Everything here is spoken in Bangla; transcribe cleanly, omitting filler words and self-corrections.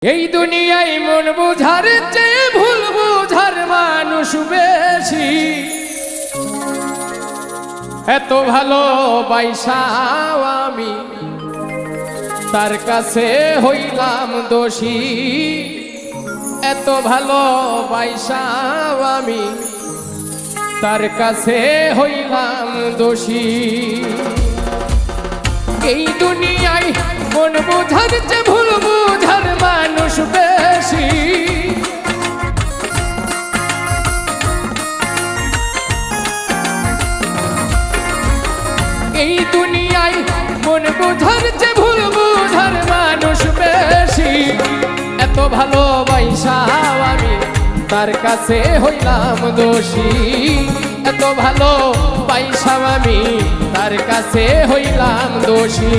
এই দুনিয়ায় মন বুঝার চেয়ে ভুল বুঝার মানুষ বেশি। এত ভালোবাসাও আমি তার কাছে হইলাম দোষী। এত ভালোবাসাও আমি তার কাছে হইলাম দোষী। এই দুনিয়ায় মন বুঝার চেয়ে ভুল বুঝার মানুষ বেশি। এই দুনিয়ায় মন বুঝার চেয়ে ভুল বুঝার মানুষ বেশি। এত ভালোবাসাও আমি তার কাছে হইলাম দোষী। এত ভালোবাসাও আমি তার কাছে হইলাম দোষী।